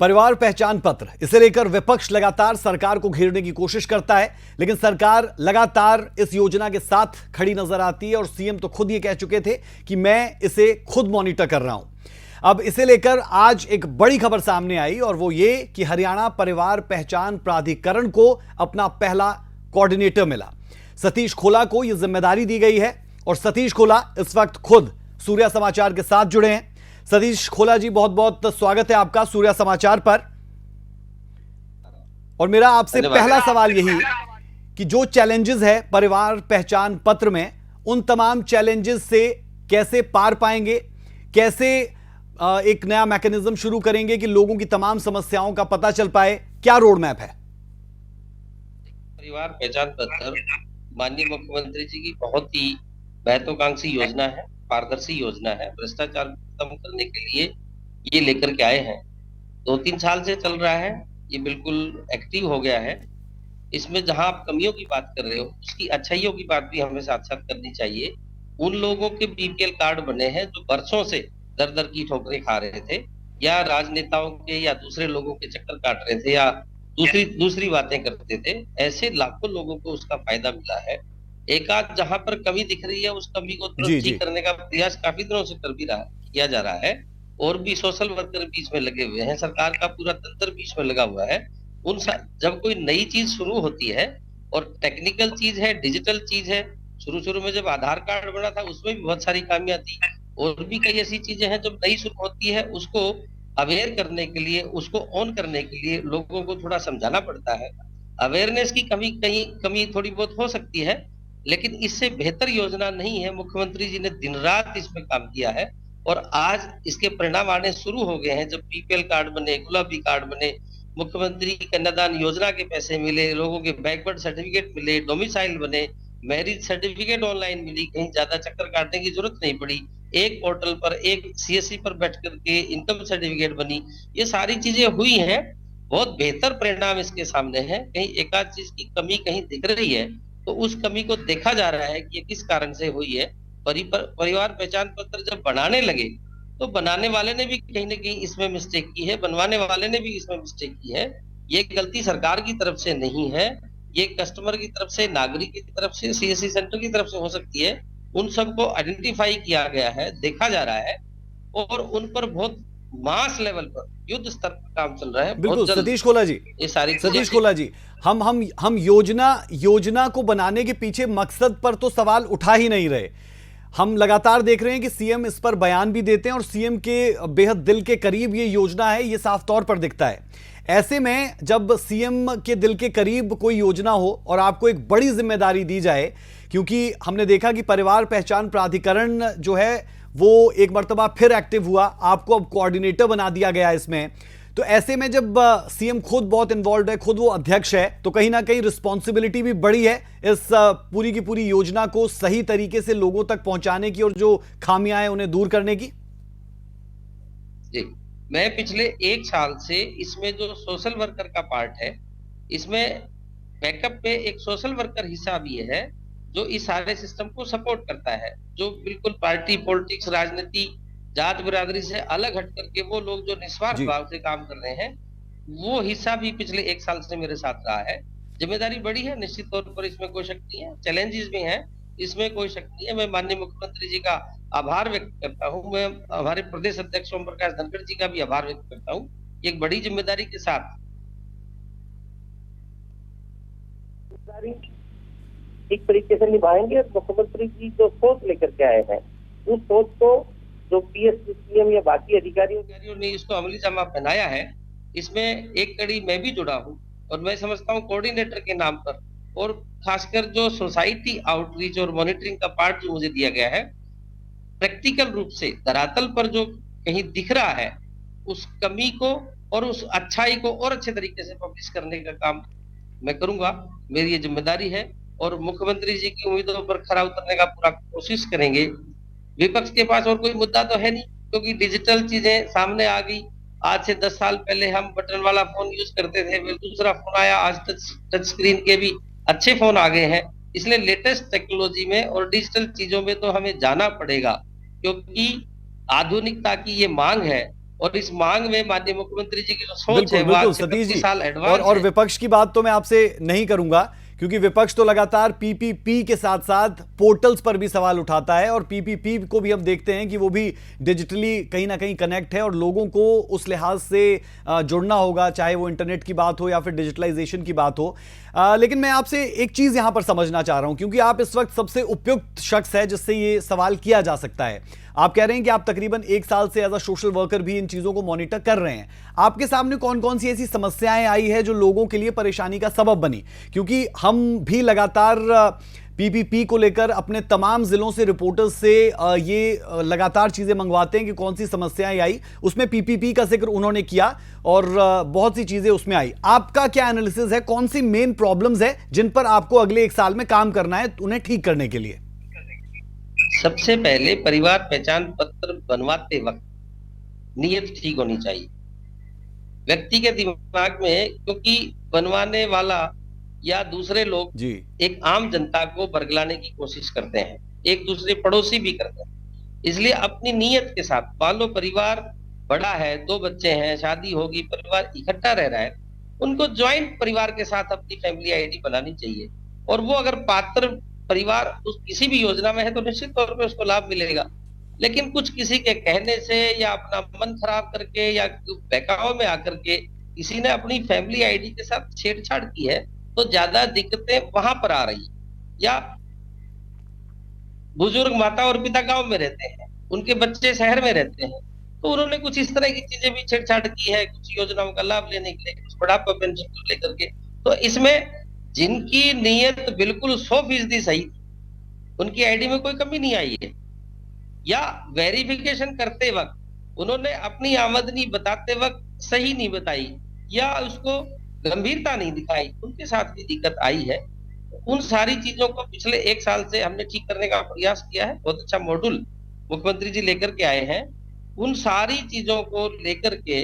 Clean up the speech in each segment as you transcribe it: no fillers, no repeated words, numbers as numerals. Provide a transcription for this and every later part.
परिवार पहचान पत्र, इसे लेकर विपक्ष लगातार सरकार को घेरने की कोशिश करता है, लेकिन सरकार लगातार इस योजना के साथ खड़ी नजर आती है और सीएम तो खुद ये कह चुके थे कि मैं इसे खुद मॉनिटर कर रहा हूं। अब इसे लेकर आज एक बड़ी खबर सामने आई और वो ये कि हरियाणा परिवार पहचान प्राधिकरण को अपना पहला कोऑर्डिनेटर मिला। सतीश खोला को यह जिम्मेदारी दी गई है और सतीश खोला इस वक्त खुद सूर्या समाचार के साथ जुड़े हैं। सतीश खोला जी, बहुत बहुत स्वागत है आपका सूर्या समाचार पर। और मेरा आपसे पहला सवाल यही कि जो चैलेंजेस है परिवार पहचान पत्र में, उन तमाम चैलेंजेस से कैसे पार पाएंगे, कैसे एक नया मैकेनिज्म शुरू करेंगे कि लोगों की तमाम समस्याओं का पता चल पाए, क्या रोड मैप है? परिवार पहचान पत्र माननीय मुख्यमंत्री जी की बहुत ही महत्वाकांक्षी योजना है, पारदर्शी योजना है। भ्रष्टाचार खत्म करने के लिए ये लेकर के आए हैं। 2-3 साल से चल रहा है, ये बिल्कुल एक्टिव हो गया है। इसमें जहां आप कमियों की बात कर रहे हो, उसकी अच्छाइयों की बात भी हमें साथ साथ करनी चाहिए। उन लोगों के बीपीएल कार्ड बने हैं जो वर्षों से दर दर की ठोकरें खा रहे थे, या राजनेताओं के या दूसरे लोगों के चक्कर काट रहे थे, या दूसरी बातें करते थे। ऐसे लाखों लोगों को उसका फायदा मिला है। एक आध जहां पर कमी दिख रही है, उस कमी को तुरंत ठीक करने का प्रयास काफी दिनों से किया जा रहा है। और भी सोशल वर्कर बीच में लगे हुए हैं, सरकार का पूरा तंत्र बीच में लगा हुआ है। जब कोई नई चीज शुरू होती है और टेक्निकल चीज है, डिजिटल चीज है, शुरू में जब आधार कार्ड बना था उसमें भी बहुत सारी खामियां थी, और भी कई ऐसी चीजें हैं जब नई शुरू होती है, उसको अवेयर करने के लिए, उसको ऑन करने के लिए लोगों को थोड़ा समझाना पड़ता है। अवेयरनेस की कमी थोड़ी बहुत हो सकती है, लेकिन इससे बेहतर योजना नहीं है। मुख्यमंत्री जी ने दिन रात इसमें काम किया है और आज इसके परिणाम आने शुरू हो गए हैं। जब बीपीएल कार्ड बने, गुलाबी कार्ड बने, मुख्यमंत्री कन्यादान योजना के पैसे मिले, लोगों के बैकवर्ड सर्टिफिकेट मिले, डोमिसाइल बने, मैरिज सर्टिफिकेट ऑनलाइन मिली, कहीं ज्यादा चक्कर काटने की जरूरत नहीं पड़ी। एक पोर्टल पर, एक सीएससी पर बैठ करके इनकम सर्टिफिकेट बनी। ये सारी चीजें हुई हैं, बहुत बेहतर परिणाम इसके सामने है। कहीं एक आध चीज की कमी कहीं दिख रही है तो उस कमी को देखा जा रहा है कि ये किस कारण से हुई है। परिवार पहचान पत्र जब बनाने लगे तो बनाने वाले ने भी कहीं ना कहीं इसमें मिस्टेक की है, बनवाने वाले ने भी इसमें मिस्टेक की है। ये गलती सरकार की तरफ से नहीं है, ये कस्टमर की तरफ से, नागरिक की तरफ से, सीएससी सेंटर की तरफ से हो सकती है। उन सबको आइडेंटिफाई किया गया है, देखा जा रहा है, और उन पर बहुत मास लेवल पर, युद्ध स्तर पर काम चल रहा है। बिल्कुल सतीश खोला जी, ये सारी सतीश खोला जी, हम योजना को बनाने के पीछे मकसद पर तो सवाल उठा ही नहीं रहे। हम लगातार देख रहे हैं कि सीएम इस पर बयान भी देते हैं और सीएम के बेहद दिल के करीब ये योजना है, ये साफ तौर पर दिखता है। ऐसे में जब सीएम के दिल के करीब कोई योजना हो और आपको एक बड़ी जिम्मेदारी दी जाए, क्योंकि हमने देखा कि परिवार पहचान प्राधिकरण जो है वो एक मर्तबा फिर एक्टिव हुआ, आपको अब कोऑर्डिनेटर बना दिया गया इसमें, तो ऐसे में जब सीएम खुद बहुत इन्वॉल्व है, खुद वो अध्यक्ष है, तो कहीं ना कहीं रिस्पॉन्सिबिलिटी भी बड़ी है इस पूरी की पूरी योजना को सही तरीके से लोगों तक पहुंचाने की और जो खामियां हैं उन्हें दूर करने की। जी, मैं पिछले 1 साल से इसमें जो सोशल वर्कर का पार्ट है, इसमें बैकअप पे एक सोशल वर्कर हिस्सा भी है जो इस सारे सिस्टम को सपोर्ट करता है, जो बिल्कुल पार्टी पॉलिटिक्स, राजनीति, जात बिरादरी से अलग हट करके वो लोग जो निस्वार्थ भाव से काम कर रहे हैं, वो हिस्सा भी पिछले 1 साल से मेरे साथ रहा है। जिम्मेदारी बड़ी है, निश्चित तौर पर इसमें कोई शक नहीं है, चैलेंजेस भी हैं, इसमें कोई शक नहीं है। मैं माननीय मुख्यमंत्री जी का आभार व्यक्त करता हूँ, मैं हमारे प्रदेश अध्यक्ष ओम प्रकाश धनखड़ जी का भी आभार व्यक्त करता हूँ। एक बड़ी जिम्मेदारी के साथ एक तरीके से निभाएंगे। और मुख्यमंत्री जी जो सोच लेकर के आए हैं, उस सोच को जो पीएस, सीएम या बाकी अधिकारियों ने इसको अमली जामा पहनाया है, इसमें एक कड़ी मैं भी जुड़ा हूँ, और मैं समझता हूँ कोऑर्डिनेटर के नाम पर, और खासकर जो सोसाइटी आउटरीच और मॉनिटरिंग का पार्ट जो मुझे दिया गया है, प्रैक्टिकल रूप से धरातल पर जो कहीं दिख रहा है उस कमी को और उस अच्छाई को और अच्छे तरीके से पब्लिश करने का काम मैं करूंगा। मेरी ये जिम्मेदारी है और मुख्यमंत्री जी की उम्मीदों पर खरा उतरने का पूरा कोशिश करेंगे। विपक्ष के पास और कोई मुद्दा तो है नहीं, क्योंकि डिजिटल चीजें सामने आ गई। आज से 10 साल पहले हम बटन वाला फोन यूज करते थे, फिर दूसरा फोन आया, आज टच स्क्रीन के भी अच्छे फोन आ गए हैं। इसलिए लेटेस्ट टेक्नोलॉजी में और डिजिटल चीजों में तो हमें जाना पड़ेगा, क्योंकि आधुनिकता की ये मांग है और इस मांग में माननीय मुख्यमंत्री जी की जो सोच बिल्कुल है वो बिल्कुल आज से सतीश 25 जी। साल और एडवांस और है। विपक्ष की बात तो मैं आपसे नहीं करूंगा, क्योंकि विपक्ष तो लगातार पीपीपी के साथ साथ पोर्टल्स पर भी सवाल उठाता है, और पीपीपी को भी हम देखते हैं कि वो भी डिजिटली कहीं ना कहीं कनेक्ट है और लोगों को उस लिहाज से जुड़ना होगा, चाहे वो इंटरनेट की बात हो या फिर डिजिटलाइजेशन की बात हो। लेकिन मैं आपसे एक चीज यहां पर समझना चाह रहा हूं, क्योंकि आप इस वक्त सबसे उपयुक्त शख्स है जिससे ये सवाल किया जा सकता है। आप कह रहे हैं कि आप तकरीबन 1 साल से एज अ सोशल वर्कर भी इन चीजों को मॉनिटर कर रहे हैं। आपके सामने कौन कौन सी ऐसी समस्याएं आई है जो लोगों के लिए परेशानी का सबब बनी? क्योंकि हम भी लगातार पीपीपी को लेकर अपने तमाम जिलों से रिपोर्टर्स से ये लगातार चीजें मंगवाते हैं कि कौन सी समस्याएं आई। उसमें पीपीपी का जिक्र उन्होंने किया और बहुत सी चीजें उसमें आई। आपका क्या एनालिसिस है, कौन सी मेन प्रॉब्लम्स है जिन पर आपको अगले 1 साल में काम करना है उन्हें ठीक करने के लिए? सबसे पहले परिवार पहचान पत्र बनवाते वक्त नीयत ठीक होनी चाहिए व्यक्ति के दिमाग में, क्योंकि बनवाने वाला या दूसरे लोग जी एक आम जनता को बरगलाने की कोशिश करते हैं, एक दूसरे पड़ोसी भी करते हैं। इसलिए अपनी नीयत के साथ, मान लो परिवार बड़ा है, 2 बच्चे हैं, शादी होगी, परिवार इकट्ठा रह रहा है, उनको ज्वाइंट परिवार के साथ अपनी फैमिली आईडी बनानी चाहिए। और वो अगर पात्र परिवार उस किसी भी योजना में है तो निश्चित तौर पे उसको लाभ मिलेगा। लेकिन कुछ किसी के कहने से या अपना मन खराब करके या बहकावे में आकर के किसी ने अपनी फैमिली आईडी के साथ छेड़छाड़ की है, तो ज्यादा दिक्कतें वहां पर आ रही। या बुजुर्ग माता और पिता गांव में रहते हैं, उनके बच्चे शहर में रहते हैं, तो उन्होंने कुछ इस तरह की चीजें भी छेड़छाड़ की है, कुछ योजनाओं का लाभ लेने के लिए, कुछ बुढ़ापा पेंशन को लेकर के। तो इसमें जिनकी नीयत बिल्कुल 100% सही थी, उनकी आईडी में कोई कमी नहीं आई है, या वेरिफिकेशन करते वक्त उन्होंने अपनी आमदनी बताते वक्त सही नहीं बताई या उसको गंभीरता नहीं दिखाई, उनके साथ भी दिक्कत आई है। उन सारी चीजों को पिछले 1 साल से हमने ठीक करने का प्रयास किया है। बहुत अच्छा मॉड्यूल मुख्यमंत्री जी लेकर के आए हैं। उन सारी चीजों को लेकर के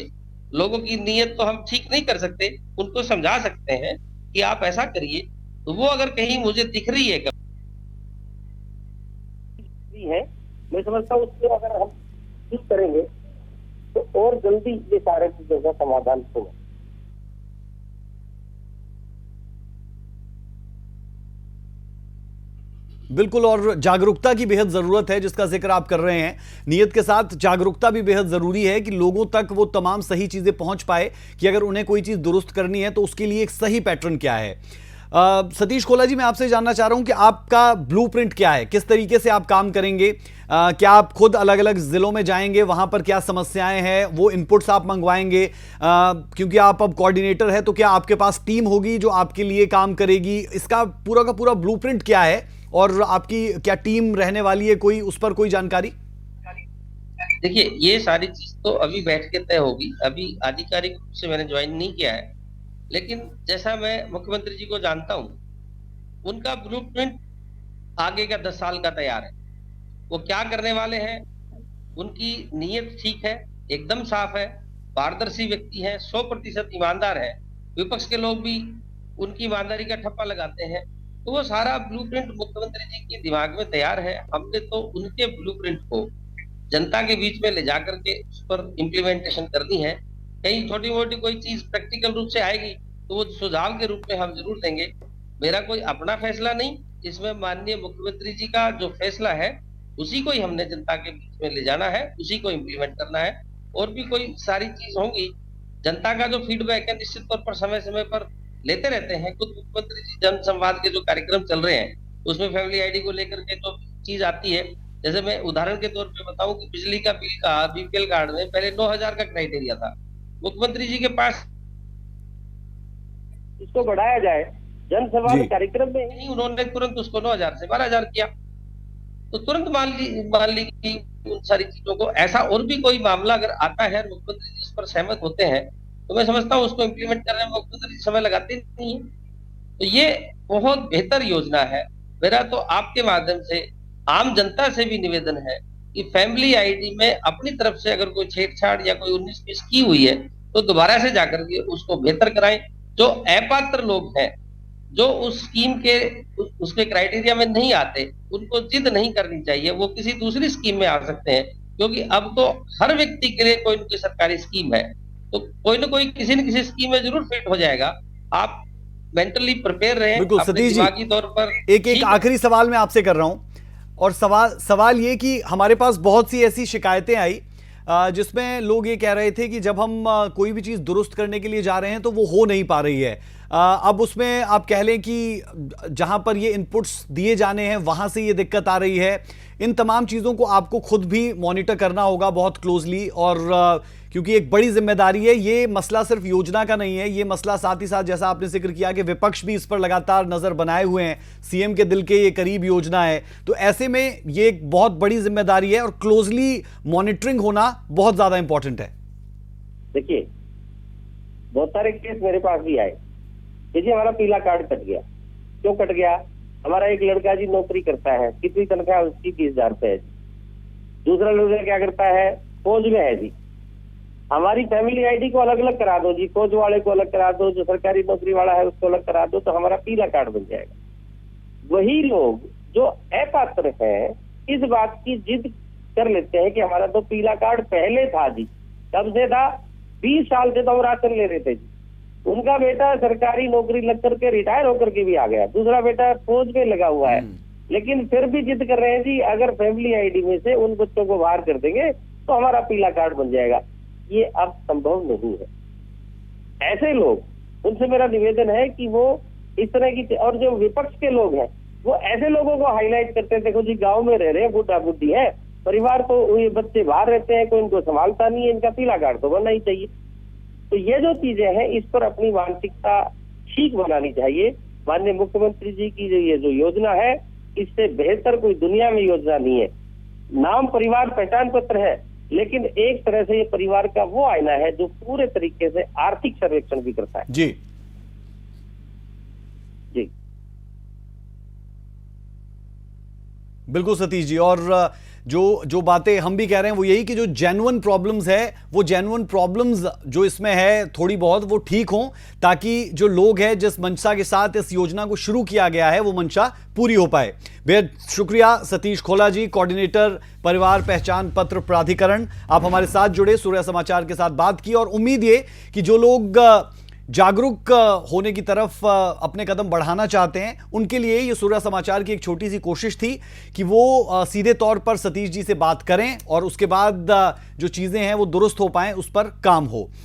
लोगों की नीयत तो हम ठीक नहीं कर सकते, उनको समझा सकते हैं कि आप ऐसा करिए। तो वो अगर कहीं मुझे दिख रही है भी है, मैं समझता हूँ उसको अगर हम ठीक करेंगे तो और जल्दी ये सारे चीजों का समाधान होगा। बिल्कुल, और जागरूकता की बेहद जरूरत है जिसका जिक्र आप कर रहे हैं। नियत के साथ जागरूकता भी बेहद जरूरी है कि लोगों तक वो तमाम सही चीजें पहुंच पाए कि अगर उन्हें कोई चीज दुरुस्त करनी है तो उसके लिए एक सही पैटर्न क्या है। सतीश खोला जी, मैं आपसे जानना चाह रहा हूं कि आपका ब्लूप्रिंट क्या है, किस तरीके से आप काम करेंगे? क्या आप खुद अलग अलग जिलों में जाएंगे, वहां पर क्या समस्याएं हैं वो इनपुट्स आप मंगवाएंगे? क्योंकि आप अब कोऑर्डिनेटर है, तो क्या आपके पास टीम होगी जो आपके लिए काम करेगी? इसका पूरा का पूरा ब्लूप्रिंट क्या है और आपकी क्या टीम रहने वाली है, कोई उस पर कोई जानकारी? देखिए, ये सारी चीज तो अभी बैठ के तय होगी। अभी आधिकारिक रूप से मैंने ज्वाइन नहीं किया है, लेकिन जैसा मैं मुख्यमंत्री जी को जानता हूँ, उनका ब्लूप्रिंट आगे का 10 साल का तैयार है। वो क्या करने वाले हैं, उनकी नीयत ठीक है, एकदम साफ है, पारदर्शी व्यक्ति है, 100% ईमानदार है। विपक्ष के लोग भी उनकी ईमानदारी का ठप्पा लगाते हैं। तो वो सारा ब्लूप्रिंट मुख्यमंत्री जी के दिमाग में तैयार है। हमने तो उनके ब्लूप्रिंट को जनता के बीच में ले जाकर के उस पर इम्प्लीमेंटेशन करनी है। कहीं छोटी मोटी कोई चीज प्रैक्टिकल रूप से आएगी तो वो सुझाव के रूप में हम जरूर देंगे। मेरा कोई अपना फैसला नहीं, इसमें माननीय मुख्यमंत्री जी का जो फैसला है उसी को ही हमने जनता के बीच में ले जाना है, उसी को इम्प्लीमेंट करना है। और भी कोई सारी चीज होंगी, जनता का जो फीडबैक है निश्चित तौर पर समय समय पर लेते रहते हैं। खुद मुख्यमंत्री जी जन संवाद के जो कार्यक्रम चल रहे हैं उसमें फैमिली आईडी को लेकर के जो चीज आती है, जैसे मैं उदाहरण के तौर पे बताऊं कि बिजली का बिल का बीपीएल कार्ड में पहले 9,000 का क्राइटेरिया था। मुख्यमंत्री जी के पास इसको बढ़ाया जाए, जन संवाद जी कार्यक्रम में नहीं, उन्होंने तुरंत उसको 9,000 से 12,000 किया। तो तुरंत मान ली कि उन सारी चीजों को, ऐसा और भी कोई मामला अगर आता है और मुख्यमंत्री जी उस पर सहमत होते हैं तो मैं समझता हूँ उसको इम्प्लीमेंट करने में मुख्यमंत्री जी समय लगाते नहीं है। तो ये बहुत बेहतर योजना है। मेरा तो आपके माध्यम से आम जनता से भी निवेदन है कि फैमिली आईडी में अपनी तरफ से अगर कोई छेड़छाड़ या कोई 19-20 की हुई है तो दोबारा से जाकर के उसको बेहतर कराएं। जो अपात्र लोग हैं, जो उस स्कीम के उसके क्राइटेरिया में नहीं आते, उनको जिद नहीं करनी चाहिए, वो किसी दूसरी स्कीम में आ सकते हैं। क्योंकि अब तो हर व्यक्ति के लिए कोई न कोई सरकारी स्कीम है, तो कोई ना कोई किसी न किसी स्कीम में जरूर फिट हो जाएगा। आप मेंटली प्रिपेयर रहें, बिल्कुल अपने सतीश जी, दिमागी तौर पर एक ठीक। आखिरी सवाल मैं आपसे कर रहा हूं, और सवाल ये कि हमारे पास बहुत सी ऐसी शिकायतें आई जिसमें लोग ये कह रहे थे कि जब हम कोई भी चीज दुरुस्त करने के लिए जा रहे हैं तो वो हो नहीं पा रही है। अब उसमें आप कह लें कि जहां पर ये इनपुट्स दिए जाने हैं वहां से ये दिक्कत आ रही है। इन तमाम चीजों को आपको खुद भी मॉनिटर करना होगा बहुत क्लोजली, और क्योंकि एक बड़ी जिम्मेदारी है। ये मसला सिर्फ योजना का नहीं है, ये मसला साथ ही साथ जैसा आपने जिक्र किया कि विपक्ष भी इस पर लगातार नजर बनाए हुए हैं। सीएम के दिल के ये करीब योजना है, तो ऐसे में ये एक बहुत बड़ी जिम्मेदारी है और क्लोजली मॉनिटरिंग होना बहुत ज्यादा इंपॉर्टेंट है। देखिए, बहुत सारे केस मेरे पास भी आए कि जी हमारा पीला कार्ड कट गया। क्यों कट गया? हमारा एक लड़का जी नौकरी करता है, कितनी तनख्वाह उसकी 20,000 रुपए है। दूसरा लड़का क्या करता है, फौज में है जी। हमारी फैमिली आईडी को अलग अलग करा दो जी, फौज वाले को अलग करा दो, जो सरकारी नौकरी वाला है उसको अलग करा दो, तो हमारा पीला कार्ड बन जाएगा। वही लोग जो अपात्र हैं इस बात की जिद कर लेते हैं कि हमारा तो पीला कार्ड पहले था जी। कब से था? 20 साल से तो हम राशन ले रहे थे जी। उनका बेटा सरकारी नौकरी लग करके रिटायर होकर के भी आ गया, दूसरा बेटा फौज में लगा हुआ है, लेकिन फिर भी जिद कर रहे हैं जी अगर फैमिली आईडी में से उन बच्चों को बाहर कर देंगे तो हमारा पीला कार्ड बन जाएगा। ये अब संभव नहीं है। ऐसे लोग, उनसे मेरा निवेदन है कि वो इस तरह की, और जो विपक्ष के लोग हैं वो ऐसे लोगों को हाईलाइट करते हैं, देखो जी गांव में रह रहे हैं, बुढ़ा बुढ़ी है, परिवार तो ये बच्चे बाहर रहते हैं, कोई इनको संभालता नहीं है, इनका पीला कार्ड तो बनना ही चाहिए। तो ये जो चीजें हैं इस पर अपनी मानसिकता ठीक बनानी चाहिए। माननीय मुख्यमंत्री जी की जो योजना है, इससे बेहतर कोई दुनिया में योजना नहीं है। नाम परिवार पहचान पत्र है, लेकिन एक तरह से ये परिवार का वो आईना है जो पूरे तरीके से आर्थिक सर्वेक्षण भी करता है। जी जी बिल्कुल सतीश जी, और जो बातें हम भी कह रहे हैं वो यही कि जो जेन्युइन प्रॉब्लम्स है, वो जेन्युइन प्रॉब्लम्स जो इसमें है थोड़ी बहुत वो ठीक हों, ताकि जो लोग हैं जिस मंशा के साथ इस योजना को शुरू किया गया है वो मंशा पूरी हो पाए। बेहद शुक्रिया सतीश खोला जी, कोऑर्डिनेटर परिवार पहचान पत्र प्राधिकरण, आप हमारे साथ जुड़े, सूर्य समाचार के साथ बात की, और उम्मीद ये कि जो लोग जागरूक होने की तरफ अपने कदम बढ़ाना चाहते हैं उनके लिए ये सूर्य समाचार की एक छोटी सी कोशिश थी कि वो सीधे तौर पर सतीश जी से बात करें और उसके बाद जो चीजें हैं वो दुरुस्त हो पाएं, उस पर काम हो।